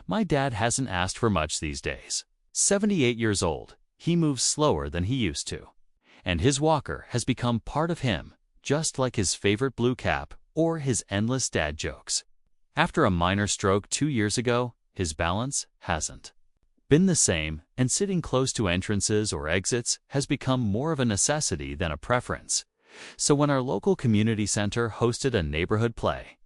My dad hasn't asked for much these days. 78 years old, he moves slower than he used to. And his walker has become part of him, just like his favorite blue cap or his endless dad jokes. After a minor stroke 2 years ago, his balance hasn't been the same, and sitting close to entrances or exits has become more of a necessity than a preference. So when our local community center hosted a neighborhood play,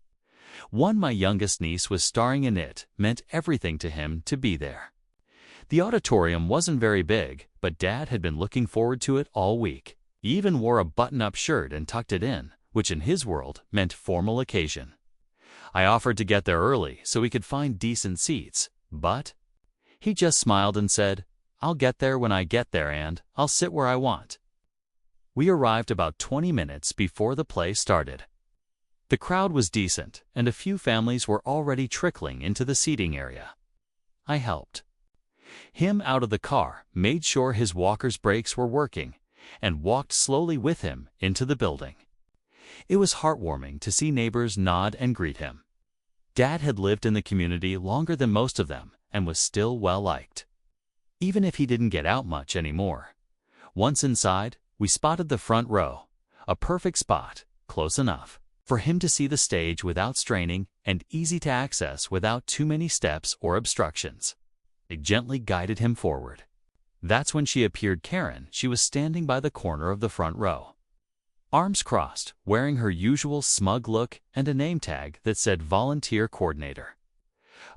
one my youngest niece was starring in, it meant everything to him to be there. The auditorium wasn't very big, but Dad had been looking forward to it all week. He even wore a button-up shirt and tucked it in, which in his world meant formal occasion. I offered to get there early so we could find decent seats, but he just smiled and said, "I'll get there when I get there and I'll sit where I want." We arrived about 20 minutes before the play started. The crowd was decent, and a few families were already trickling into the seating area. I helped him out of the car, made sure his walker's brakes were working, and walked slowly with him into the building. It was heartwarming to see neighbors nod and greet him. Dad had lived in the community longer than most of them and was still well-liked, even if he didn't get out much anymore. Once inside, we spotted the front row, a perfect spot, close enough for him to see the stage without straining and easy to access without too many steps or obstructions. I gently guided him forward. That's when she appeared. Karen, she was standing by the corner of the front row, arms crossed, wearing her usual smug look and a name tag that said Volunteer Coordinator.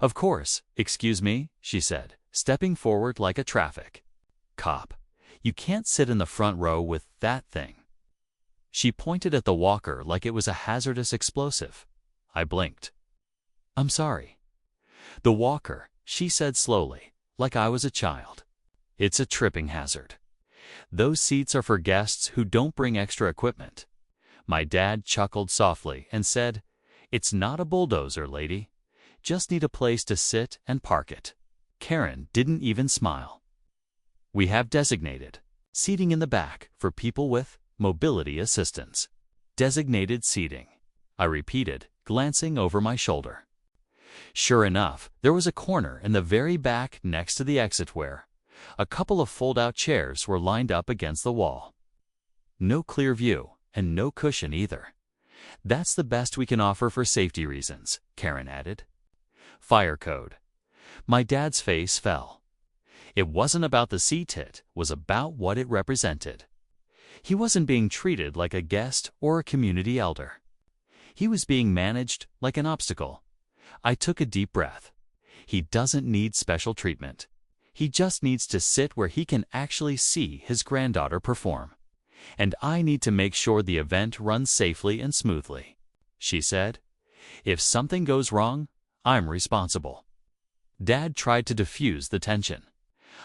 "Of course, excuse me," she said, stepping forward like a traffic cop. "You can't sit in the front row with that thing." She pointed at the walker like it was a hazardous explosive. I blinked. "I'm sorry." "The walker," she said slowly, like I was a child. "It's a tripping hazard. Those seats are for guests who don't bring extra equipment." My dad chuckled softly and said, "It's not a bulldozer, lady. Just need a place to sit and park it." Karen didn't even smile. "We have designated seating in the back for people with mobility assistance." "Designated seating," I repeated, glancing over my shoulder. Sure enough, there was a corner in the very back next to the exit where a couple of fold-out chairs were lined up against the wall. No clear view, and no cushion either. "That's the best we can offer for safety reasons," Karen added. "Fire code." My dad's face fell. It wasn't about the seat, it was about what it represented. He wasn't being treated like a guest or a community elder. He was being managed like an obstacle. I took a deep breath. He doesn't need special treatment. He just needs to sit where he can actually see his granddaughter perform. "And I need to make sure the event runs safely and smoothly," she said. "If something goes wrong, I'm responsible." Dad tried to diffuse the tension.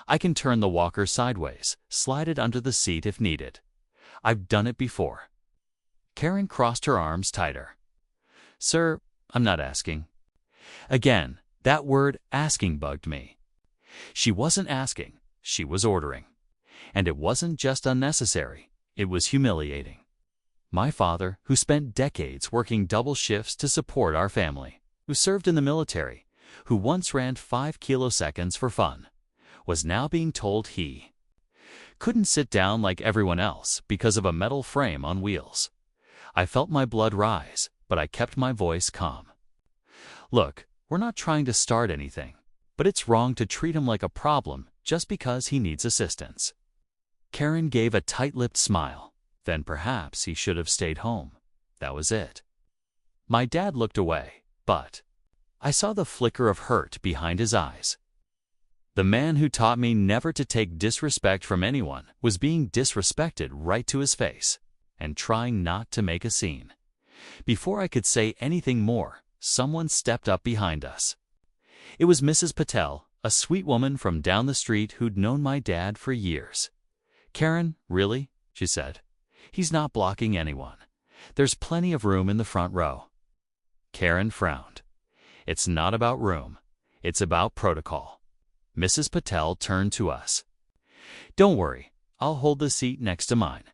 "I can turn the walker sideways, slide it under the seat if needed. I've done it before." Karen crossed her arms tighter. "Sir, I'm not asking." Again, that word asking bugged me. She wasn't asking, she was ordering. And it wasn't just unnecessary, it was humiliating. My father, who spent decades working double shifts to support our family, who served in the military, who once ran 5 kiloseconds for fun, was now being told he couldn't sit down like everyone else because of a metal frame on wheels. I felt my blood rise, but I kept my voice calm. "Look, we're not trying to start anything, but it's wrong to treat him like a problem just because he needs assistance." Karen gave a tight-lipped smile. Then perhaps he should have stayed home. That was it. My dad looked away, but I saw the flicker of hurt behind his eyes. The man who taught me never to take disrespect from anyone was being disrespected right to his face, and trying not to make a scene. Before I could say anything more, someone stepped up behind us. It was Mrs. Patel, a sweet woman from down the street who'd known my dad for years. "Karen, really?" she said. "He's not blocking anyone. There's plenty of room in the front row." Karen frowned. "It's not about room. It's about protocol." Mrs. Patel turned to us. "Don't worry, I'll hold the seat next to mine.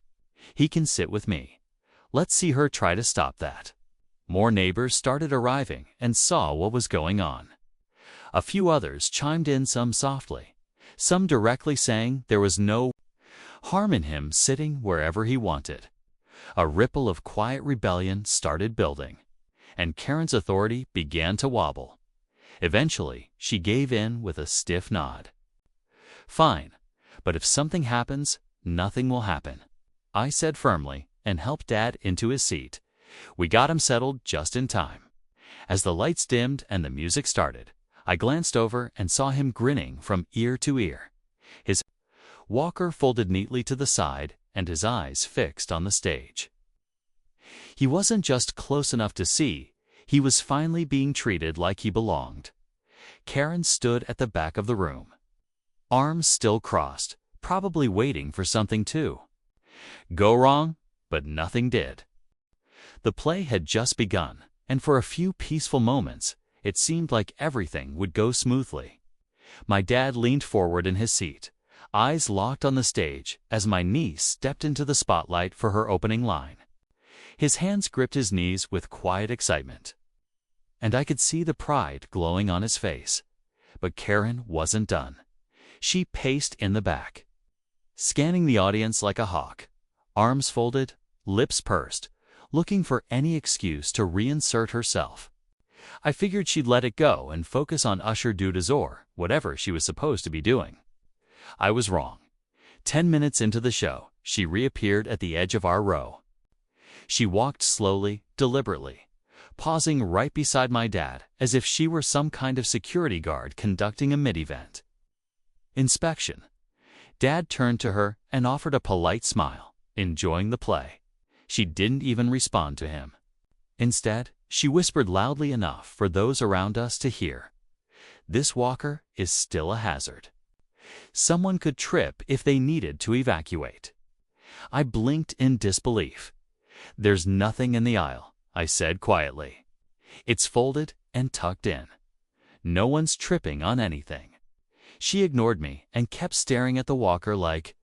He can sit with me. Let's see her try to stop that." More neighbors started arriving and saw what was going on. A few others chimed in, some softly, some directly, saying there was no harm in him sitting wherever he wanted. A ripple of quiet rebellion started building, and Karen's authority began to wobble. Eventually, she gave in with a stiff nod. "Fine, but if something happens, nothing will happen," I said firmly, and helped Dad into his seat. We got him settled just in time. As the lights dimmed and the music started, I glanced over and saw him grinning from ear to ear, his walker folded neatly to the side and his eyes fixed on the stage. He wasn't just close enough to see, he was finally being treated like he belonged. Karen stood at the back of the room, arms still crossed, probably waiting for something to go wrong, but nothing did. The play had just begun, and for a few peaceful moments, it seemed like everything would go smoothly. My dad leaned forward in his seat, eyes locked on the stage as my niece stepped into the spotlight for her opening line. His hands gripped his knees with quiet excitement, and I could see the pride glowing on his face. But Karen wasn't done. She paced in the back, scanning the audience like a hawk, arms folded, lips pursed, looking for any excuse to reinsert herself. I figured she'd let it go and focus on Usher du jour, whatever she was supposed to be doing. I was wrong. 10 minutes into the show, she reappeared at the edge of our row. She walked slowly, deliberately, pausing right beside my dad as if she were some kind of security guard conducting a mid-event inspection. Dad turned to her and offered a polite smile, enjoying the play. She didn't even respond to him. Instead, she whispered loudly enough for those around us to hear, "This walker is still a hazard. Someone could trip if they needed to evacuate." I blinked in disbelief. "There's nothing in the aisle," I said quietly. "It's folded and tucked in. No one's tripping on anything." She ignored me and kept staring at the walker like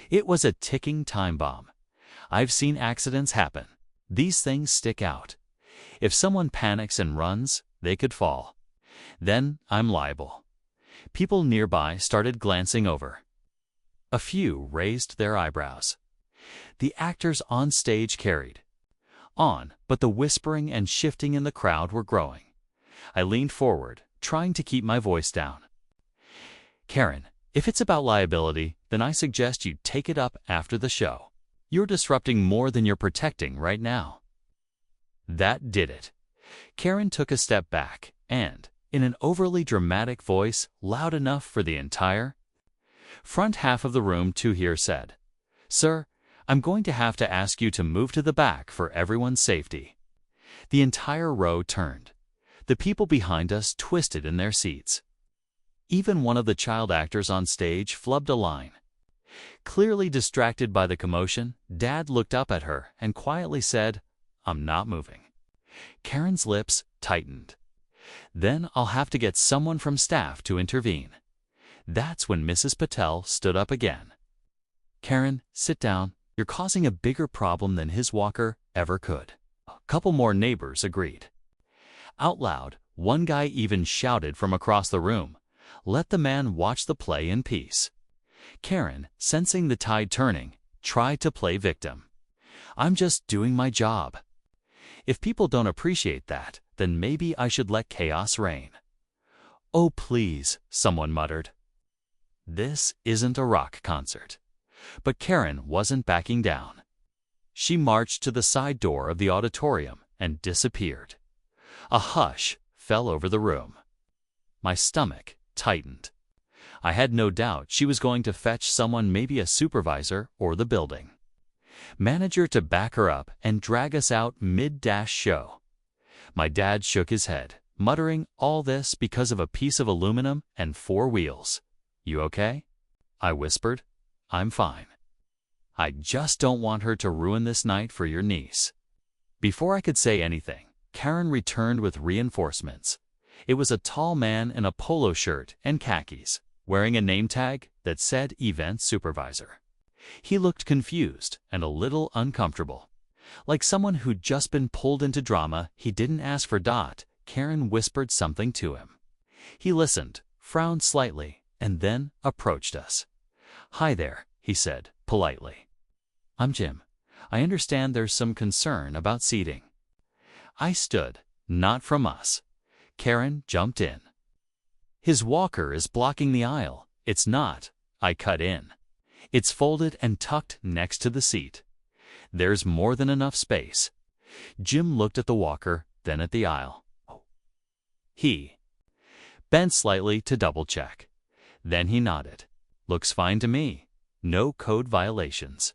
it was a ticking time bomb. I've seen accidents happen. These things stick out. If someone panics and runs, they could fall. Then I'm liable. People nearby started glancing over. A few raised their eyebrows. The actors on stage carried on, but the whispering and shifting in the crowd were growing. I leaned forward, trying to keep my voice down. "Karen, if it's about liability, then I suggest you take it up after the show. You're disrupting more than you're protecting right now." That did it. Karen took a step back and, in an overly dramatic voice, loud enough for the entire front half of the room to hear, said, "Sir, I'm going to have to ask you to move to the back for everyone's safety." The entire row turned. The people behind us twisted in their seats. Even one of the child actors on stage flubbed a line. Clearly distracted by the commotion, Dad looked up at her and quietly said, "I'm not moving." Karen's lips tightened. "Then I'll have to get someone from staff to intervene." That's when Mrs. Patel stood up again. "Karen, sit down. You're causing a bigger problem than his walker ever could." A couple more neighbors agreed. Out loud, one guy even shouted from across the room, "Let the man watch the play in peace." Karen, sensing the tide turning, tried to play victim. "I'm just doing my job. If people don't appreciate that, then maybe I should let chaos reign." "Oh, please," someone muttered. "This isn't a rock concert." But Karen wasn't backing down. She marched to the side door of the auditorium and disappeared. A hush fell over the room. My stomach tightened. I had no doubt she was going to fetch someone, maybe a supervisor or the building manager, to back her up and drag us out mid-show. My dad shook his head, muttering, "All this because of a piece of aluminum and 4 wheels. You okay?" I whispered, "I'm fine. I just don't want her to ruin this night for your niece." Before I could say anything, Karen returned with reinforcements. It was a tall man in a polo shirt and khakis, wearing a name tag that said Event Supervisor. He looked confused and a little uncomfortable, like someone who'd just been pulled into drama he didn't ask for. Karen whispered something to him. He listened, frowned slightly, and then approached us. "Hi there," he said, politely. "I'm Jim. I understand there's some concern about seating." I stood. "Not from us." Karen jumped in. "His walker is blocking the aisle." "It's not," I cut in. "It's folded and tucked next to the seat. There's more than enough space." Jim looked at the walker, then at the aisle. He bent slightly to double-check. Then he nodded. "Looks fine to me. No code violations."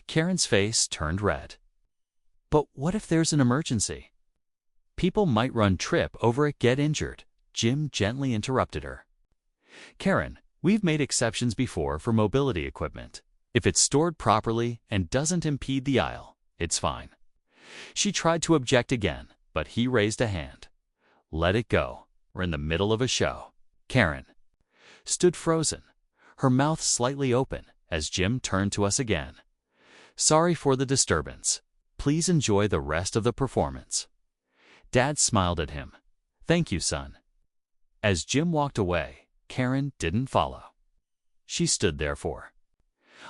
Karen's face turned red. "But what if there's an emergency? People might trip over it, get injured." Jim gently interrupted her. "Karen, we've made exceptions before for mobility equipment. If it's stored properly and doesn't impede the aisle, it's fine." She tried to object again, but he raised a hand. "Let it go. We're in the middle of a show." Karen stood frozen, her mouth slightly open, as Jim turned to us again. "Sorry for the disturbance. Please enjoy the rest of the performance." Dad smiled at him. "Thank you, son." As Jim walked away, Karen didn't follow. She stood there for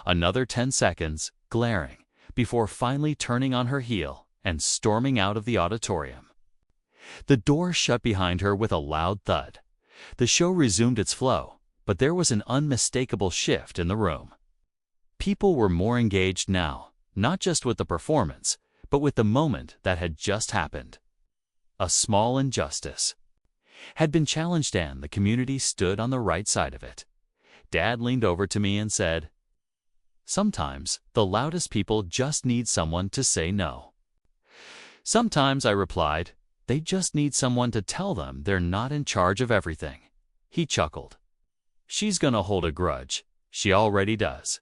another 10 seconds, glaring, before finally turning on her heel and storming out of the auditorium. The door shut behind her with a loud thud. The show resumed its flow, but there was an unmistakable shift in the room. People were more engaged now, not just with the performance, but with the moment that had just happened. A small injustice had been challenged, and the community stood on the right side of it. Dad leaned over to me and said, "Sometimes the loudest people just need someone to say no." "Sometimes," I replied, "they just need someone to tell them they're not in charge of everything." He chuckled. "She's gonna hold a grudge. She already does.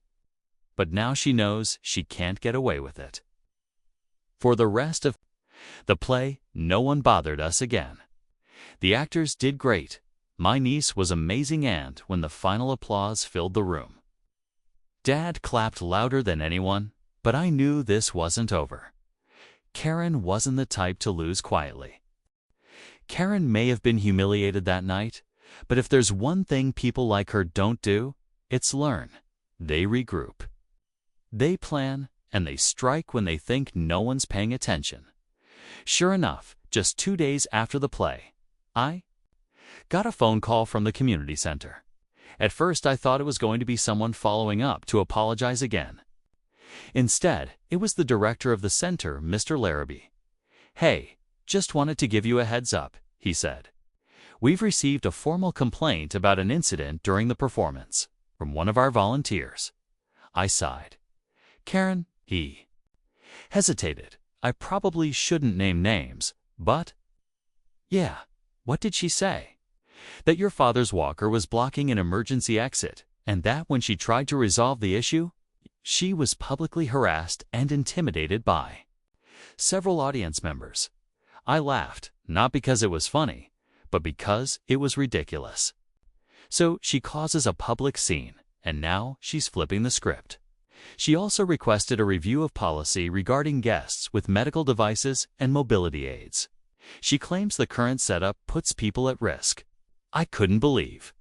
But now she knows she can't get away with it." For the rest of the play, no one bothered us again. The actors did great. My niece was amazing, and when the final applause filled the room, Dad clapped louder than anyone, but I knew this wasn't over. Karen wasn't the type to lose quietly. Karen may have been humiliated that night, but if there's one thing people like her don't do, it's learn. They regroup. They plan, and they strike when they think no one's paying attention. Sure enough, just 2 days after the play, I got a phone call from the community center. At first, I thought it was going to be someone following up to apologize again. Instead, it was the director of the center, Mr. Larrabee. "Hey, just wanted to give you a heads up," he said. "We've received a formal complaint about an incident during the performance from one of our volunteers." I sighed. "Karen," he hesitated. "I probably shouldn't name names, but..." "Yeah, what did she say?" "That your father's walker was blocking an emergency exit, and that when she tried to resolve the issue, she was publicly harassed and intimidated by several audience members." I laughed, not because it was funny, but because it was ridiculous. So she causes a public scene, and now she's flipping the script. She also requested a review of policy regarding guests with medical devices and mobility aids. She claims the current setup puts people at risk. I couldn't believe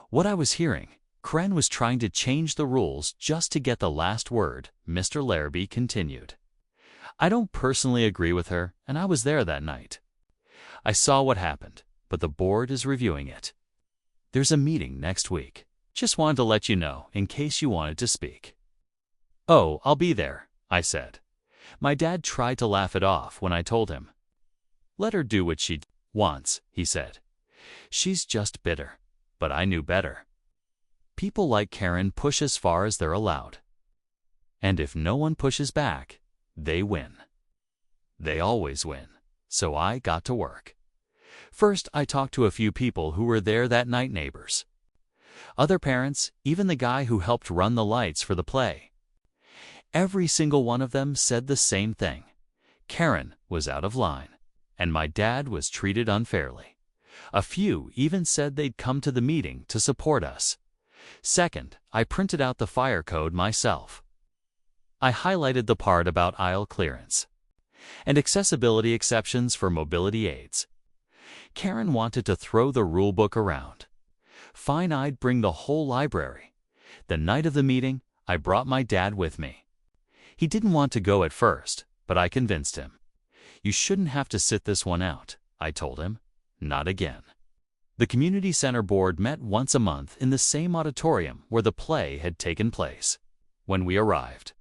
what I was hearing. Karen was trying to change the rules just to get the last word, Mr. Larrabee continued. "I don't personally agree with her, and I was there that night. I saw what happened, but the board is reviewing it. There's a meeting next week. Just wanted to let you know in case you wanted to speak." "Oh, I'll be there," I said. My dad tried to laugh it off when I told him. "Let her do what she wants," he said. "She's just bitter." But I knew better. People like Karen push as far as they're allowed. And if no one pushes back, they win. They always win. So I got to work. First, I talked to a few people who were there that night, neighbors, other parents, even the guy who helped run the lights for the play. Every single one of them said the same thing. Karen was out of line, and my dad was treated unfairly. A few even said they'd come to the meeting to support us. Second, I printed out the fire code myself. I highlighted the part about aisle clearance and accessibility exceptions for mobility aids. Karen wanted to throw the rulebook around. Fine, I'd bring the whole library. The night of the meeting, I brought my dad with me. He didn't want to go at first, but I convinced him. You shouldn't have to sit this one out, I told him. Not again. The community center board met once a month in the same auditorium where the play had taken place. When we arrived,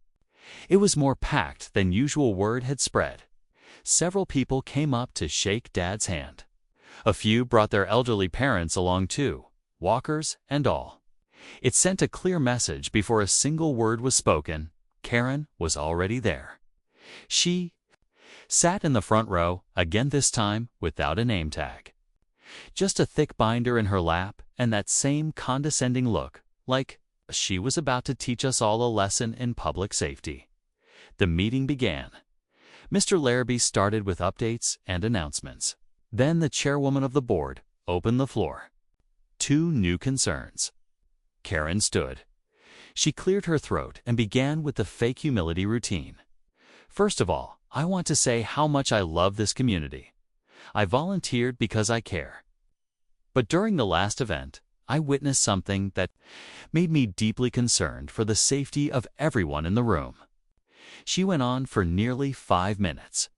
it was more packed than usual. Word had spread. Several people came up to shake Dad's hand. A few brought their elderly parents along too, walkers and all. It sent a clear message before a single word was spoken. Karen was already there. She sat in the front row, again this time without a name tag. Just a thick binder in her lap and that same condescending look, like she was about to teach us all a lesson in public safety. The meeting began. Mr. Larrabee started with updates and announcements. Then the chairwoman of the board opened the floor. 2 new concerns. Karen stood. She cleared her throat and began with the fake humility routine. First of all, I want to say how much I love this community. I volunteered because I care. But during the last event, I witnessed something that made me deeply concerned for the safety of everyone in the room. She went on for nearly 5 minutes.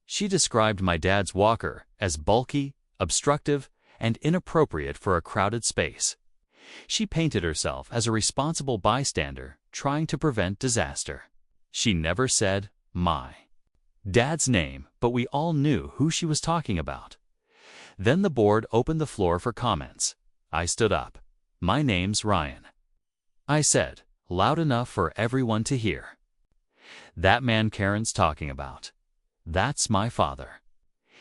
She described my dad's walker as bulky, obstructive, and inappropriate for a crowded space. She painted herself as a responsible bystander trying to prevent disaster. She never said my dad's name, but we all knew who she was talking about. Then the board opened the floor for comments. I stood up. My name's Ryan. I said, loud enough for everyone to hear. That man Karen's talking about. That's my father.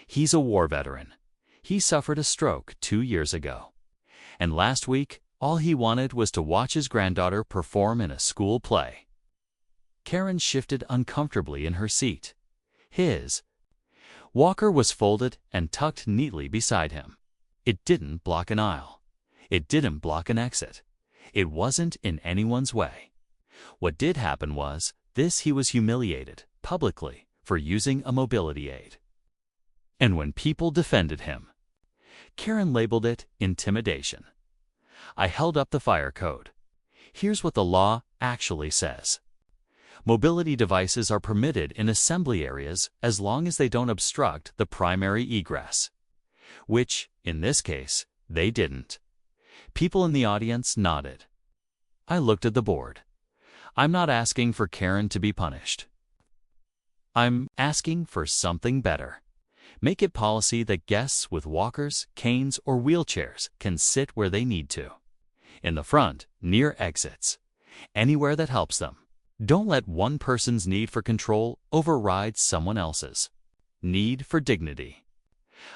He's a war veteran. He suffered a stroke 2 years ago. And last week, all he wanted was to watch his granddaughter perform in a school play. Karen shifted uncomfortably in her seat. His walker was folded and tucked neatly beside him. It didn't block an aisle. It didn't block an exit. It wasn't in anyone's way. What did happen was he was humiliated publicly for using a mobility aid. And when people defended him, Karen labeled it intimidation. I held up the fire code. Here's what the law actually says. Mobility devices are permitted in assembly areas as long as they don't obstruct the primary egress. Which, in this case, they didn't. People in the audience nodded. I looked at the board. I'm not asking for Karen to be punished. I'm asking for something better. Make it policy that guests with walkers, canes, or wheelchairs can sit where they need to. In the front, near exits. Anywhere that helps them. Don't let one person's need for control override someone else's need for dignity.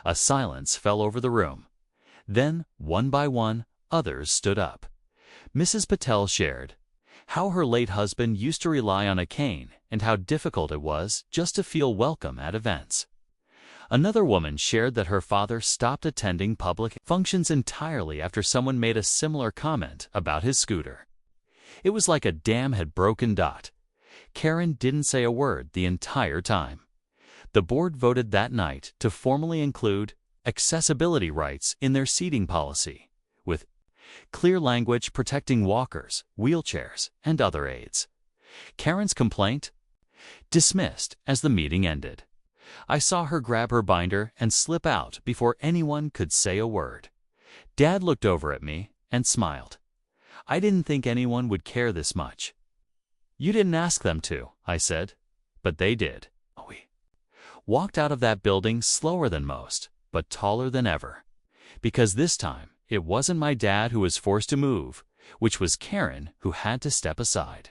A silence fell over the room. Then, one by one, others stood up. Mrs. Patel shared how her late husband used to rely on a cane and how difficult it was just to feel welcome at events. Another woman shared that her father stopped attending public functions entirely after someone made a similar comment about his scooter. It was like a dam had broken. Karen didn't say a word the entire time. The board voted that night to formally include accessibility rights in their seating policy, with clear language protecting walkers, wheelchairs, and other aids. Karen's complaint? Dismissed as the meeting ended. I saw her grab her binder and slip out before anyone could say a word. Dad looked over at me and smiled. I didn't think anyone would care this much. You didn't ask them to, I said, but they did. We walked out of that building slower than most, but taller than ever. Because this time, it wasn't my dad who was forced to move, which was Karen who had to step aside.